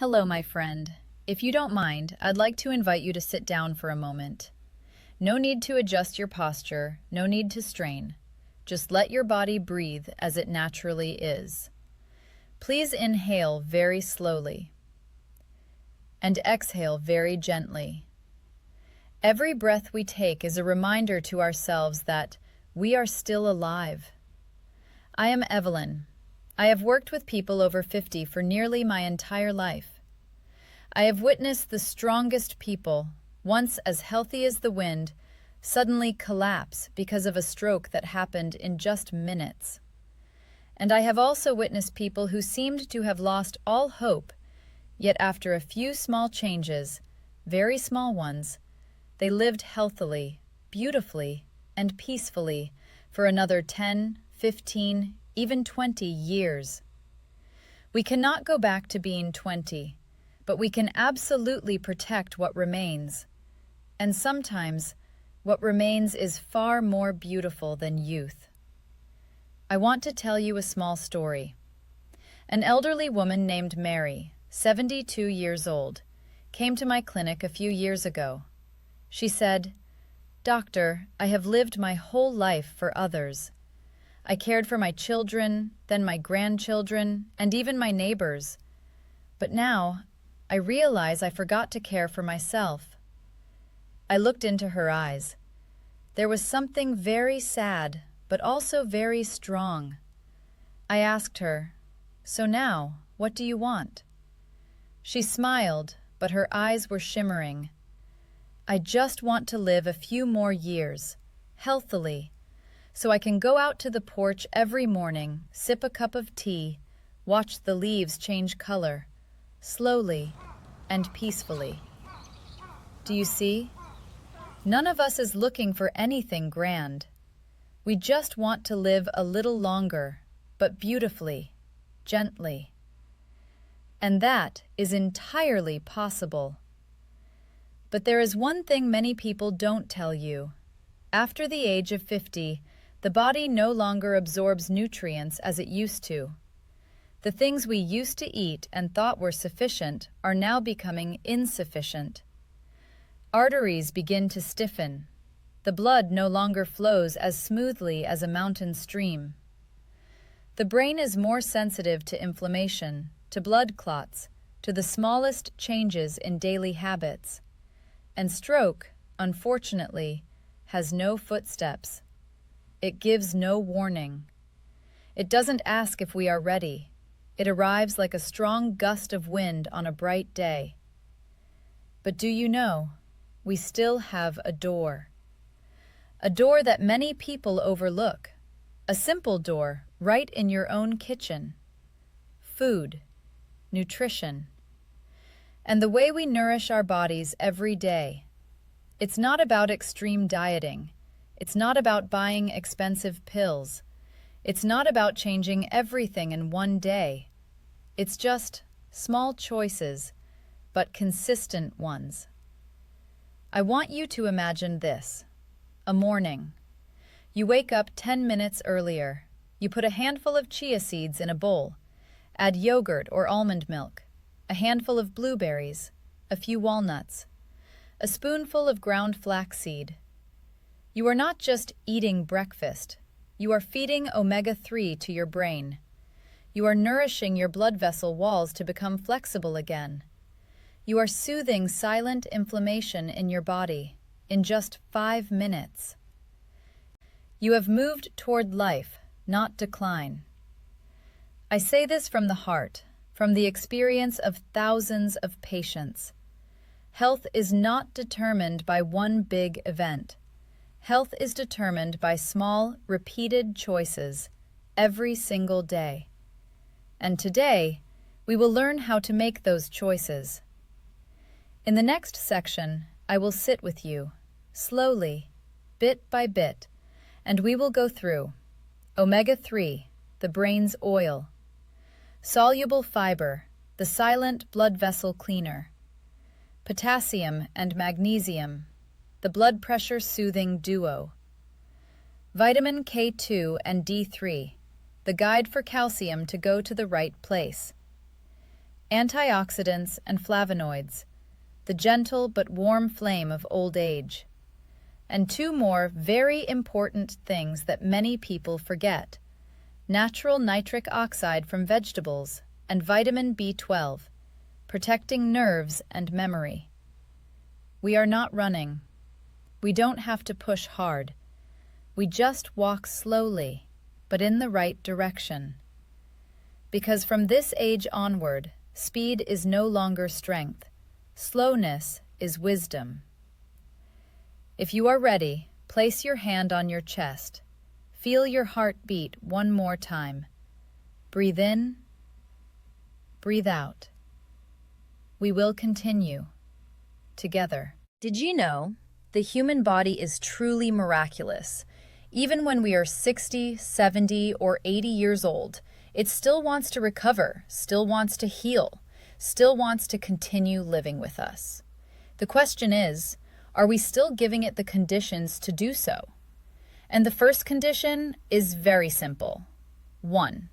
Hello, my friend. If you don't mind, I'd like to invite you to sit down for a moment. No need to adjust your posture, no need to strain. Just let your body breathe as it naturally is. Please inhale very slowly and exhale very gently. Every breath we take is a reminder to ourselves that we are still alive. I am Evelyn. I have worked with people over 50 for nearly my entire life. I have witnessed the strongest people, once as healthy as the wind, suddenly collapse because of a stroke that happened in just minutes. And I have also witnessed people who seemed to have lost all hope, yet after a few small changes, very small ones, they lived healthily, beautifully, and peacefully for another 10, 15, even 20 years. We cannot go back to being 20, but we can absolutely protect what remains. And sometimes, what remains is far more beautiful than youth. I want to tell you a small story. An elderly woman named Mary, 72 years old, came to my clinic a few years ago. She said, "Doctor, I have lived my whole life for others. I cared for my children, then my grandchildren, and even my neighbors. But now, I realize I forgot to care for myself." I looked into her eyes. There was something very sad, but also very strong. I asked her, "So now, what do you want?" She smiled, but her eyes were shimmering. "I just want to live a few more years, healthily, so I can go out to the porch every morning, sip a cup of tea, watch the leaves change color, slowly and peacefully." Do you see? None of us is looking for anything grand. We just want to live a little longer, but beautifully, gently. And that is entirely possible. But there is one thing many people don't tell you. After the age of 50, the body no longer absorbs nutrients as it used to. The things we used to eat and thought were sufficient are now becoming insufficient. Arteries begin to stiffen. The blood no longer flows as smoothly as a mountain stream. The brain is more sensitive to inflammation, to blood clots, to the smallest changes in daily habits. And stroke, unfortunately, has no footsteps. It gives no warning. It doesn't ask if we are ready. It arrives like a strong gust of wind on a bright day. But do you know, we still have a door. A door that many people overlook. A simple door right in your own kitchen. Food, nutrition, and the way we nourish our bodies every day. It's not about extreme dieting. It's not about buying expensive pills. It's not about changing everything in one day. It's just small choices, but consistent ones. I want you to imagine this. A morning. You wake up 10 minutes earlier. You put a handful of chia seeds in a bowl. Add yogurt or almond milk, a handful of blueberries, a few walnuts, a spoonful of ground flaxseed. You are not just eating breakfast. You are feeding omega-3 to your brain. You are nourishing your blood vessel walls to become flexible again. You are soothing silent inflammation in your body in just 5 minutes. You have moved toward life, not decline. I say this from the heart, from the experience of thousands of patients. Health is not determined by one big event. Health is determined by small, repeated choices every single day. And today, we will learn how to make those choices. In the next section, I will sit with you, slowly, bit by bit, and we will go through omega-3, the brain's oil; soluble fiber, the silent blood vessel cleaner; potassium and magnesium, the blood pressure soothing duo; vitamin K2 and D3, the guide for calcium to go to the right place; antioxidants and flavonoids, the gentle but warm flame of old age. And two more very important things that many people forget: natural nitric oxide from vegetables and vitamin B12, protecting nerves and memory. We are not running. We don't have to push hard. We just walk slowly, but in the right direction. Because from this age onward, speed is no longer strength. Slowness is wisdom. If you are ready, place your hand on your chest. Feel your heart beat one more time. Breathe in, breathe out. We will continue together. Did you know the human body is truly miraculous? Even when we are 60, 70, or 80 years old, it still wants to recover, still wants to heal, still wants to continue living with us. The question is, are we still giving it the conditions to do so? And the first condition is very simple. 1.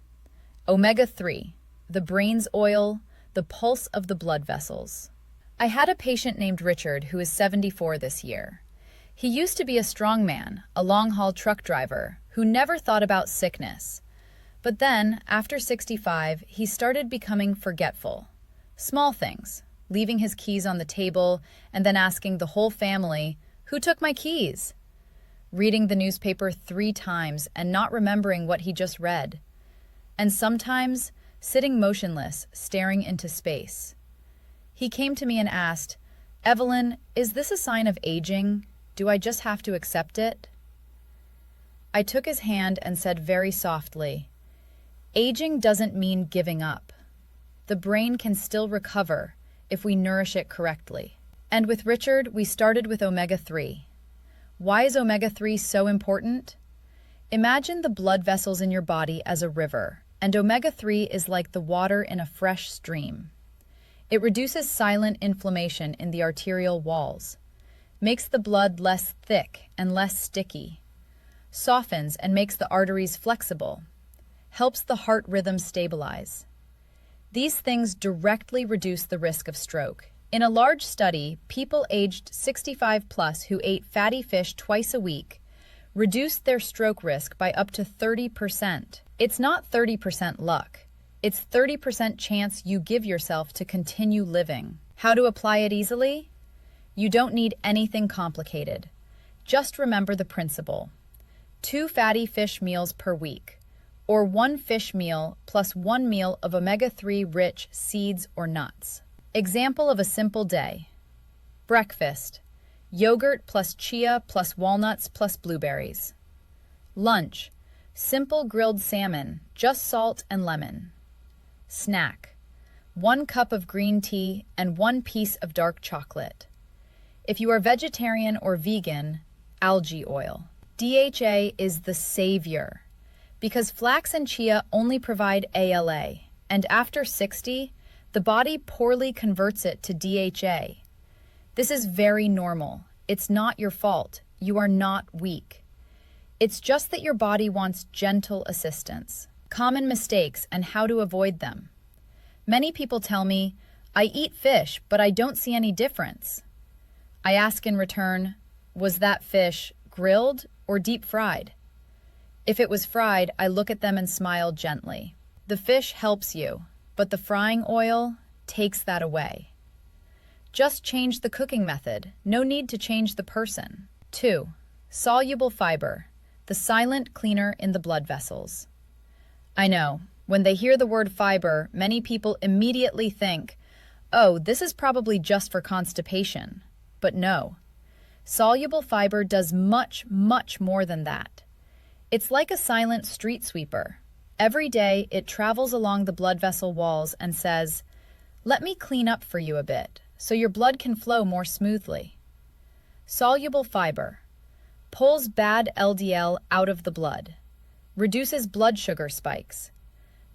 Omega-3, the brain's oil, the pulse of the blood vessels. I had a patient named Richard who is 74 this year. He used to be a strong man, a long-haul truck driver, who never thought about sickness. But then, after 65, he started becoming forgetful. Small things, leaving his keys on the table and then asking the whole family, "Who took my keys?" Reading the newspaper 3 times and not remembering what he just read. And sometimes, sitting motionless, staring into space. He came to me and asked, "Evelyn, is this a sign of aging? Do I just have to accept it?" I took his hand and said very softly, "Aging doesn't mean giving up. The brain can still recover if we nourish it correctly." And with Richard, we started with omega-3. Why is omega-3 so important? Imagine the blood vessels in your body as a river, and omega-3 is like the water in a fresh stream. It reduces silent inflammation in the arterial walls, makes the blood less thick and less sticky, softens and makes the arteries flexible, helps the heart rhythm stabilize. These things directly reduce the risk of stroke. In a large study, people aged 65 plus who ate fatty fish twice a week reduced their stroke risk by up to 30%. It's not 30% luck. It's 30% chance you give yourself to continue living. How to apply it easily? You don't need anything complicated. Just remember the principle. 2 fatty fish meals per week, or 1 fish meal plus 1 meal of omega-3 rich seeds or nuts. Example of a simple day. Breakfast: yogurt plus chia plus walnuts plus blueberries. Lunch: simple grilled salmon, just salt and lemon. Snack: 1 cup of green tea and 1 piece of dark chocolate. If you are vegetarian or vegan, algae oil. DHA is the savior, because flax and chia only provide ALA, and after 60, the body poorly converts it to DHA. This is very normal. It's not your fault. You are not weak. It's just that your body wants gentle assistance. Common mistakes and how to avoid them. Many people tell me, "I eat fish, but I don't see any difference." I ask in return, was that fish grilled or deep fried? If it was fried, I look at them and smile gently. The fish helps you, but the frying oil takes that away. Just change the cooking method. No need to change the person. 2. Soluble fiber, the silent cleaner in the blood vessels. I know, when they hear the word fiber, many people immediately think, "Oh, this is probably just for constipation." But no. Soluble fiber does much, much more than that. It's like a silent street sweeper. Every day, it travels along the blood vessel walls and says, "Let me clean up for you a bit, so your blood can flow more smoothly." Soluble fiber pulls bad LDL out of the blood, reduces blood sugar spikes,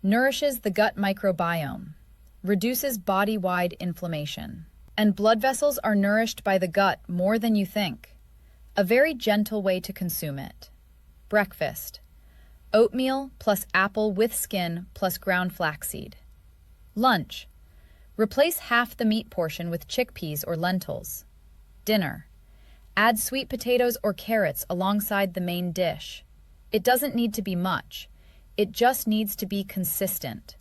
nourishes the gut microbiome, reduces body-wide inflammation. And blood vessels are nourished by the gut more than you think. A very gentle way to consume it. Breakfast: oatmeal plus apple with skin plus ground flaxseed. Lunch: Replace half the meat portion with chickpeas or lentils. Dinner. Add sweet potatoes or carrots alongside the main dish. It doesn't need to be much. It just needs to be consistent.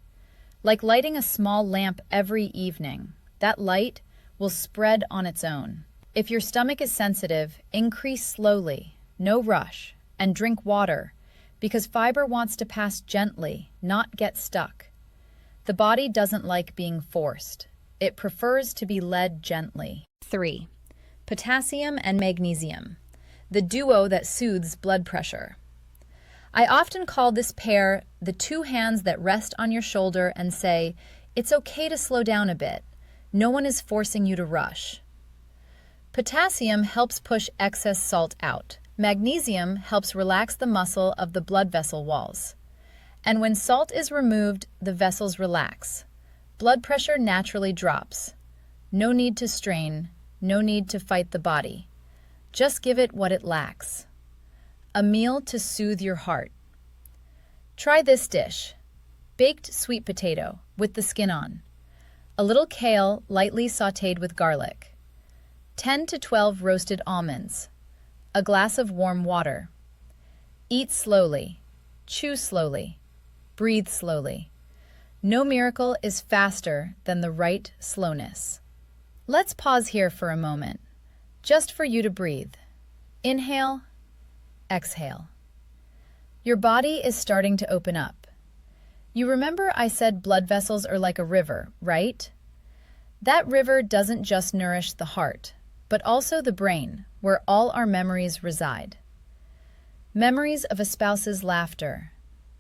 Like lighting a small lamp every evening. That light will spread on its own. If your stomach is sensitive, increase slowly, no rush, and drink water, because fiber wants to pass gently, not get stuck. The body doesn't like being forced. It prefers to be led gently. 3. Potassium and magnesium, the duo that soothes blood pressure. I often call this pair the two hands that rest on your shoulder and say, it's okay to slow down a bit. No one is forcing you to rush. Potassium helps push excess salt out. Magnesium helps relax the muscle of the blood vessel walls. And when salt is removed, the vessels relax. Blood pressure naturally drops. No need to strain, no need to fight the body. Just give it what it lacks. A meal to soothe your heart. Try this dish. Baked sweet potato with the skin on. A little kale lightly sautéed with garlic. 10 to 12 roasted almonds. A glass of warm water. Eat slowly. Chew slowly. Breathe slowly. No miracle is faster than the right slowness. Let's pause here for a moment, just for you to breathe. Inhale, exhale. Your body is starting to open up. You remember I said blood vessels are like a river, right? That river doesn't just nourish the heart, but also the brain, where all our memories reside. Memories of a spouse's laughter.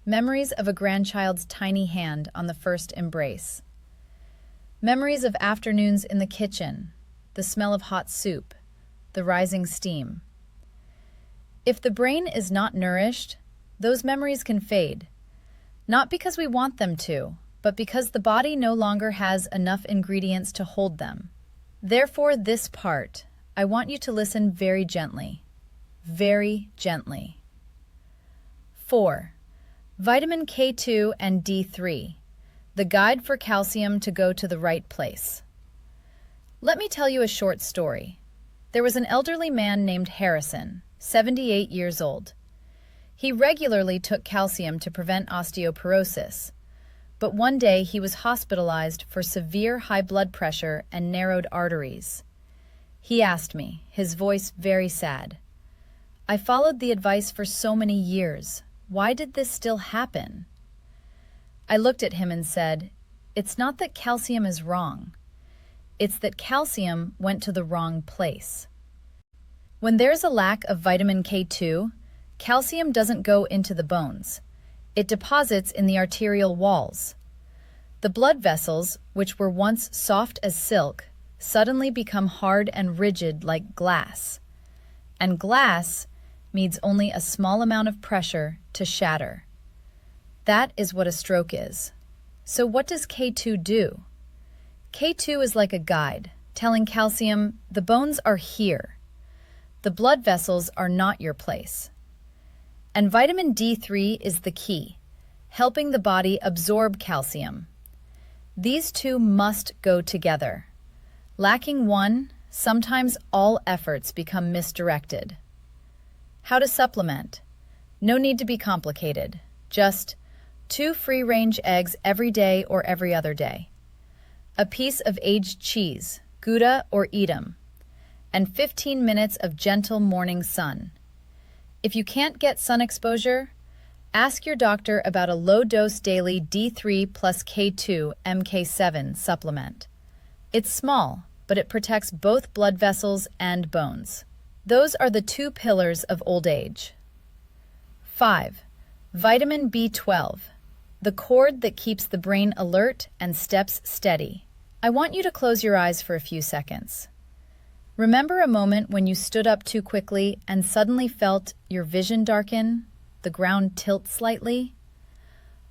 Memories of a grandchild's tiny hand on the first embrace. Memories of afternoons in the kitchen, the smell of hot soup, the rising steam. If the brain is not nourished, those memories can fade. Not because we want them to, but because the body no longer has enough ingredients to hold them. Therefore, this part, I want you to listen very gently. Very gently. 4. Vitamin K2 and D3, the guide for calcium to go to the right place. Let me tell you a short story. There was an elderly man named Harrison, 78 years old. He regularly took calcium to prevent osteoporosis, but one day he was hospitalized for severe high blood pressure and narrowed arteries. He asked me, his voice very sad, "I followed the advice for so many years. Why did this still happen?" I looked at him and said, "It's not that calcium is wrong. It's that calcium went to the wrong place." When there's a lack of vitamin K2, calcium doesn't go into the bones. It deposits in the arterial walls. The blood vessels, which were once soft as silk, suddenly become hard and rigid like glass. And glass needs only a small amount of pressure to shatter. That is what a stroke is. So what does K2 do? K2 is like a guide, telling calcium, the bones are here. The blood vessels are not your place. And vitamin D3 is the key, helping the body absorb calcium. These two must go together. Lacking one, sometimes all efforts become misdirected. How to supplement? No need to be complicated. Just 2 free-range eggs every day or every other day. A piece of aged cheese, Gouda or Edam, and 15 minutes of gentle morning sun. If you can't get sun exposure, ask your doctor about a low-dose daily D3 plus K2 MK7 supplement. It's small, but it protects both blood vessels and bones. Those are the 2 pillars of old age. 5. Vitamin B12, the cord that keeps the brain alert and steps steady. I want you to close your eyes for a few seconds. Remember a moment when you stood up too quickly and suddenly felt your vision darken, the ground tilt slightly?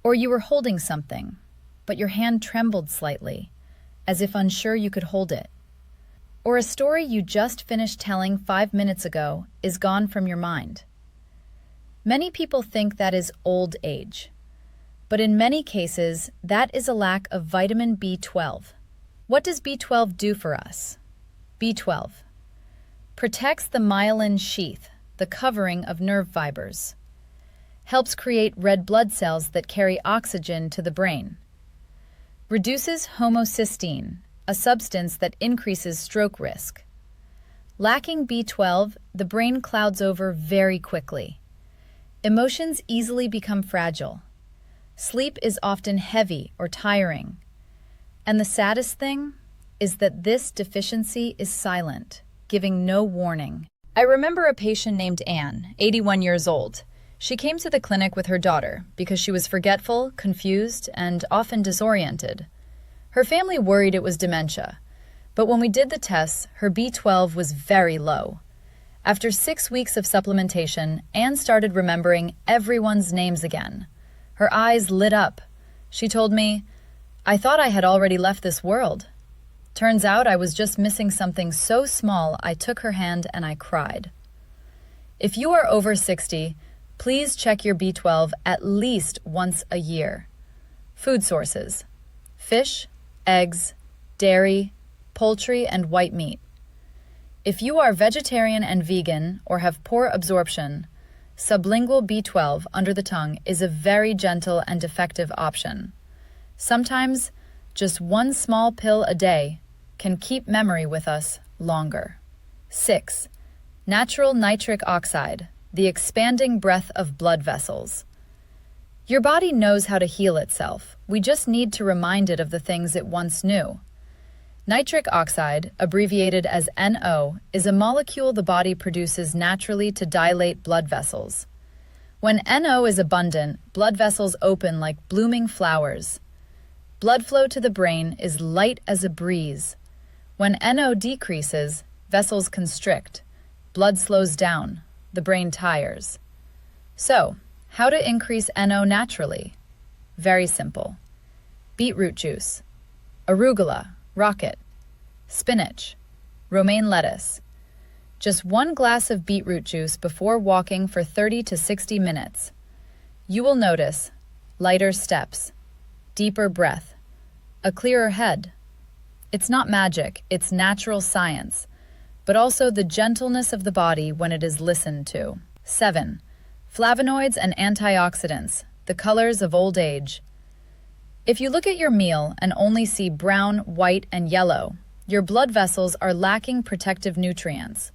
Or you were holding something, but your hand trembled slightly, as if unsure you could hold it. Or a story you just finished telling 5 minutes ago is gone from your mind. Many people think that is old age, but in many cases, that is a lack of vitamin B12. What does B12 do for us? B12 protects the myelin sheath, the covering of nerve fibers. Helps create red blood cells that carry oxygen to the brain. Reduces homocysteine, a substance that increases stroke risk. Lacking B12, the brain clouds over very quickly. Emotions easily become fragile. Sleep is often heavy or tiring. And the saddest thing is that this deficiency is silent, giving no warning. I remember a patient named Anne, 81 years old. She came to the clinic with her daughter because she was forgetful, confused, and often disoriented. Her family worried it was dementia, but when we did the tests, her B12 was very low. After 6 weeks of supplementation, Anne started remembering everyone's names again. Her eyes lit up. She told me, "I thought I had already left this world. Turns out I was just missing something so small I took her hand and I cried." If you are over 60, please check your B12 at least once a year. Food sources: fish, eggs, dairy, poultry, and white meat. If you are vegetarian and vegan or have poor absorption, sublingual B12 under the tongue is a very gentle and effective option. Sometimes, just one small pill a day can keep memory with us longer. 6. Natural nitric oxide, the expanding breath of blood vessels. Your body knows how to heal itself. We just need to remind it of the things it once knew. Nitric oxide, abbreviated as NO, is a molecule the body produces naturally to dilate blood vessels. When NO is abundant, blood vessels open like blooming flowers. Blood flow to the brain is light as a breeze. When NO decreases, vessels constrict. Blood slows down. The brain tires. So, how to increase NO naturally? Very simple. Beetroot juice, arugula, rocket, spinach, romaine lettuce. Just 1 glass of beetroot juice before walking for 30 to 60 minutes. You will notice lighter steps, deeper breath, a clearer head. It's not magic, it's natural science, but also the gentleness of the body when it is listened to. 7. Flavonoids and antioxidants, the colors of old age. If you look at your meal and only see brown, white, and yellow, your blood vessels are lacking protective nutrients.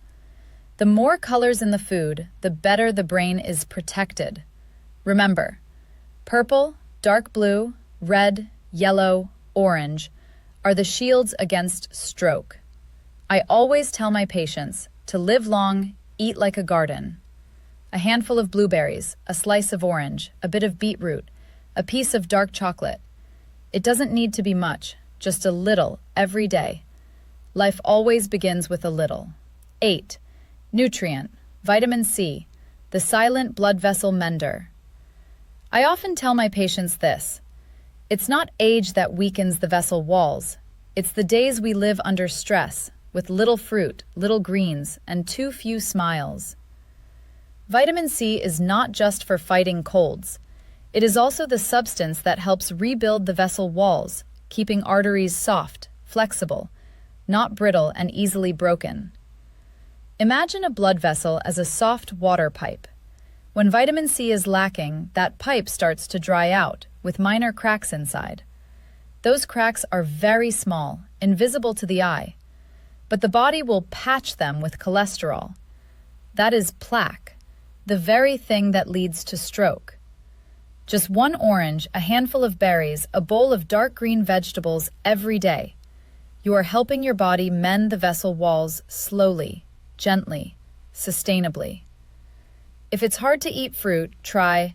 The more colors in the food, the better the brain is protected. Remember, purple, dark blue, red, yellow, orange are the shields against stroke. I always tell my patients to live long, eat like a garden. A handful of blueberries, a slice of orange, a bit of beetroot, a piece of dark chocolate. It doesn't need to be much, just a little every day. Life always begins with a little. 8. Nutrient, vitamin C, the silent blood vessel mender. I often tell my patients this: it's not age that weakens the vessel walls. It's the days we live under stress, with little fruit, little greens, and too few smiles. Vitamin C is not just for fighting colds. It is also the substance that helps rebuild the vessel walls, keeping arteries soft, flexible, not brittle and easily broken. Imagine a blood vessel as a soft water pipe. When vitamin C is lacking, that pipe starts to dry out, with minor cracks inside. Those cracks are very small, invisible to the eye, but the body will patch them with cholesterol. That is plaque, the very thing that leads to stroke. Just 1 orange, a handful of berries, a bowl of dark green vegetables every day. You are helping your body mend the vessel walls slowly, gently, sustainably. If it's hard to eat fruit, try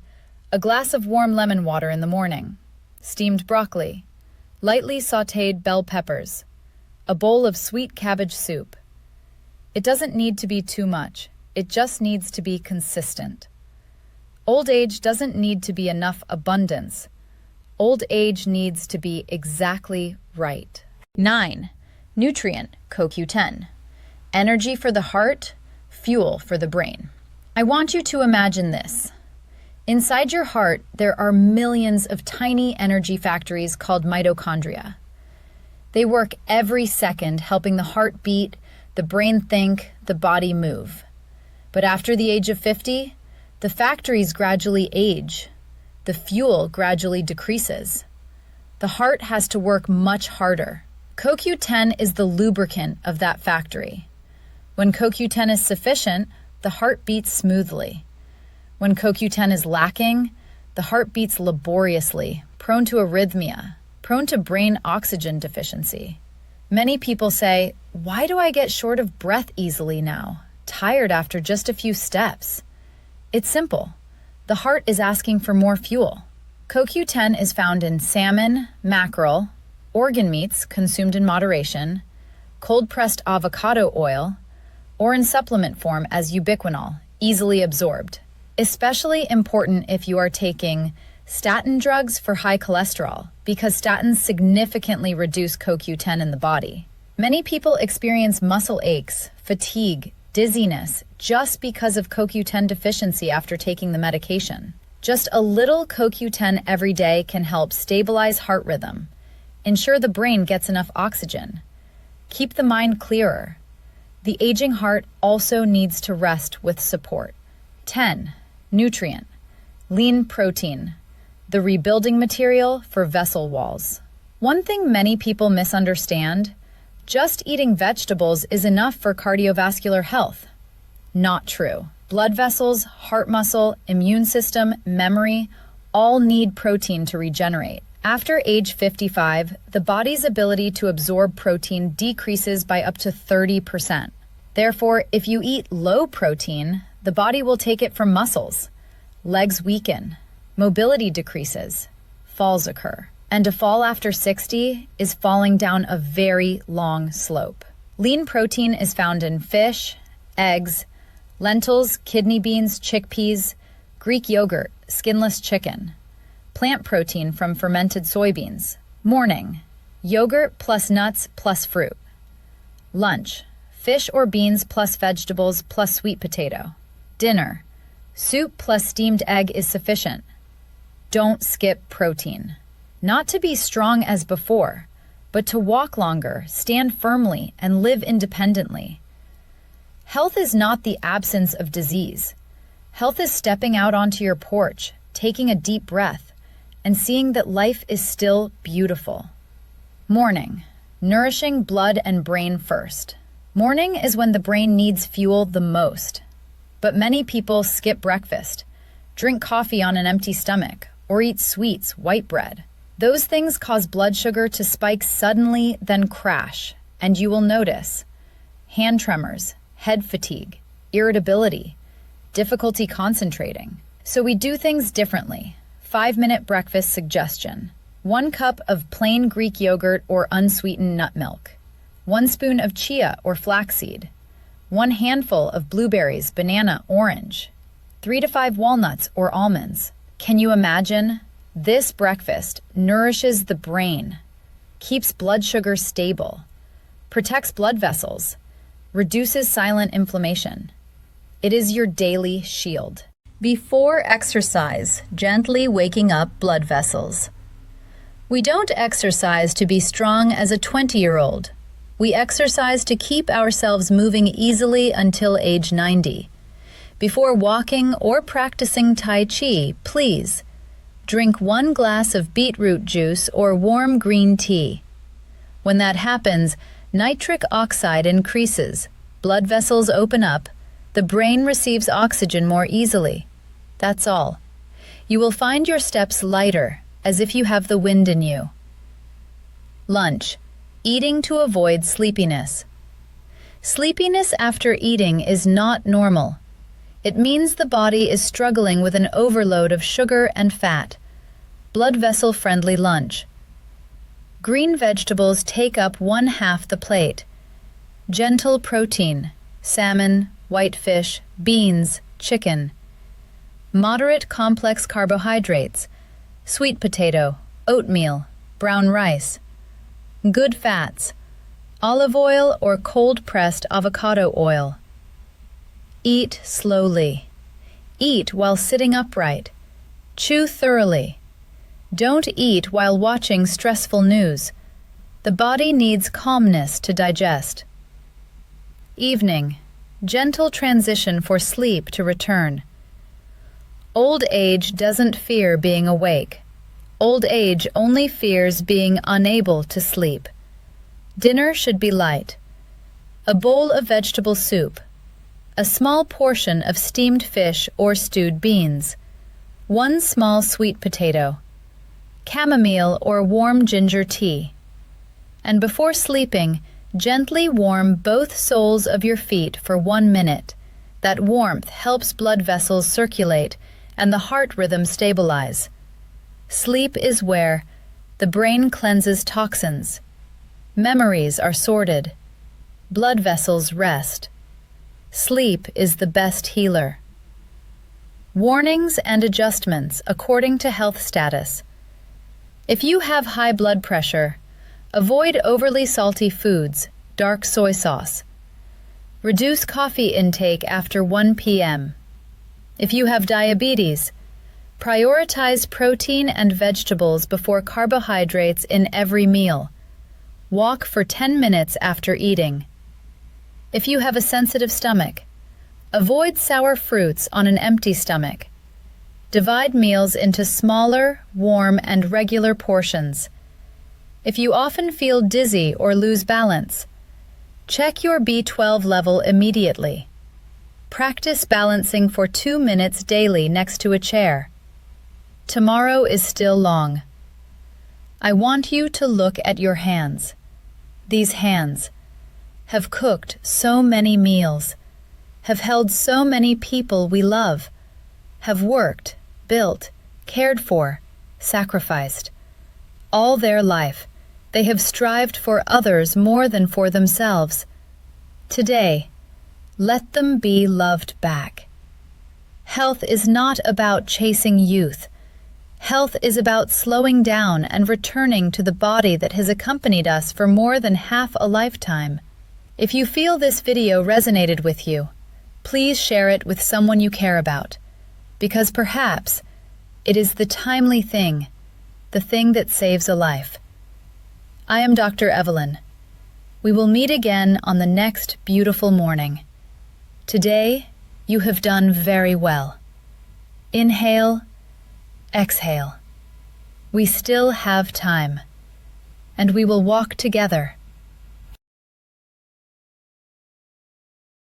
a glass of warm lemon water in the morning, steamed broccoli, lightly sautéed bell peppers, a bowl of sweet cabbage soup. It doesn't need to be too much. It just needs to be consistent. Old age doesn't need to be enough abundance. Old age needs to be exactly right. 9. Nutrient, CoQ10. Energy for the heart, fuel for the brain. I want you to imagine this. Inside your heart, there are millions of tiny energy factories called mitochondria. They work every second, helping the heart beat, the brain think, the body move. But after the age of 50, the factories gradually age. The fuel gradually decreases. The heart has to work much harder. CoQ10 is the lubricant of that factory. When CoQ10 is sufficient, the heart beats smoothly. When CoQ10 is lacking, the heart beats laboriously, prone to arrhythmia, prone to brain oxygen deficiency. Many people say, "Why do I get short of breath easily now? Tired after just a few steps?" It's simple. The heart is asking for more fuel. CoQ10 is found in salmon, mackerel, organ meats consumed in moderation, cold-pressed avocado oil, or in supplement form as ubiquinol, easily absorbed. Especially important if you are taking statin drugs for high cholesterol, because statins significantly reduce CoQ10 in the body. Many people experience muscle aches, fatigue, dizziness, just because of CoQ10 deficiency after taking the medication. Just a little CoQ10 every day can help stabilize heart rhythm, ensure the brain gets enough oxygen, keep the mind clearer. The aging heart also needs to rest with support. 10. Nutrient. Lean protein. The rebuilding material for vessel walls. One thing many people misunderstand, just eating vegetables is enough for cardiovascular health. Not true. Blood vessels, heart muscle, immune system, memory, all need protein to regenerate. After age 55, the body's ability to absorb protein decreases by up to 30%. Therefore, if you eat low protein, the body will take it from muscles. Legs weaken, mobility decreases, falls occur. And to fall after 60 is falling down a very long slope. Lean protein is found in fish, eggs, lentils, kidney beans, chickpeas, Greek yogurt, skinless chicken. Plant protein from fermented soybeans. Morning, yogurt plus nuts plus fruit. Lunch, fish or beans plus vegetables plus sweet potato. Dinner, soup plus steamed egg is sufficient. Don't skip protein. Not to be strong as before, but to walk longer, stand firmly, and live independently. Health is not the absence of disease. Health is stepping out onto your porch, taking a deep breath, and seeing that life is still beautiful. Morning, nourishing blood and brain first. Morning is when the brain needs fuel the most. But many people skip breakfast, drink coffee on an empty stomach, or eat sweets, white bread. Those things cause blood sugar to spike suddenly, then crash, and you will notice hand tremors, head fatigue, irritability, difficulty concentrating. So we do things differently. 5-minute breakfast suggestion. 1 cup of plain Greek yogurt or unsweetened nut milk. 1 spoon of chia or flaxseed. 1 handful of blueberries, banana, orange. 3 to 5 walnuts or almonds. Can you imagine? This breakfast nourishes the brain, keeps blood sugar stable, protects blood vessels, reduces silent inflammation. It is your daily shield. Before exercise, gently waking up blood vessels. We don't exercise to be strong as a 20-year-old. We exercise to keep ourselves moving easily until age 90. Before walking or practicing Tai Chi, please drink 1 glass of beetroot juice or warm green tea. When that happens, nitric oxide increases, blood vessels open up, the brain receives oxygen more easily. That's all. You will find your steps lighter, as if you have the wind in you. Lunch. Eating to avoid sleepiness. Sleepiness after eating is not normal. It means the body is struggling with an overload of sugar and fat. Blood vessel-friendly lunch. Green vegetables take up 1/2 the plate. Gentle protein, salmon, white fish, beans, chicken. Moderate complex carbohydrates, sweet potato, oatmeal, brown rice. Good fats, olive oil or cold-pressed avocado oil. Eat slowly. Eat while sitting upright. Chew thoroughly. Don't eat while watching stressful news. The body needs calmness to digest. Evening, gentle transition for sleep to return. Old age doesn't fear being awake. Old age only fears being unable to sleep. Dinner should be light. A bowl of vegetable soup. A small portion of steamed fish or stewed beans. One small sweet potato. Chamomile or warm ginger tea. And before sleeping, gently warm both soles of your feet for 1 minute. That warmth helps blood vessels circulate and the heart rhythm stabilize. Sleep is where the brain cleanses toxins, memories are sorted, blood vessels rest. Sleep is the best healer. Warnings and adjustments according to health status. If you have high blood pressure, avoid overly salty foods, dark soy sauce. Reduce coffee intake after 1 p.m. If you have diabetes, prioritize protein and vegetables before carbohydrates in every meal. Walk for 10 minutes after eating. If you have a sensitive stomach, avoid sour fruits on an empty stomach. Divide meals into smaller, warm, and regular portions. If you often feel dizzy or lose balance, check your B12 level immediately. Practice balancing for 2 minutes daily next to a chair. Tomorrow is still long. I want you to look at your hands. These hands have cooked so many meals, have held so many people we love, have worked, built, cared for, sacrificed. All their life, they have strived for others more than for themselves. Today, let them be loved back. Health is not about chasing youth. Health is about slowing down and returning to the body that has accompanied us for more than half a lifetime. If you feel this video resonated with you, please share it with someone you care about, because perhaps it is the timely thing, the thing that saves a life. I am Dr. Evelyn. We will meet again on the next beautiful morning. Today, you have done very well. Inhale, exhale. We still have time, and we will walk together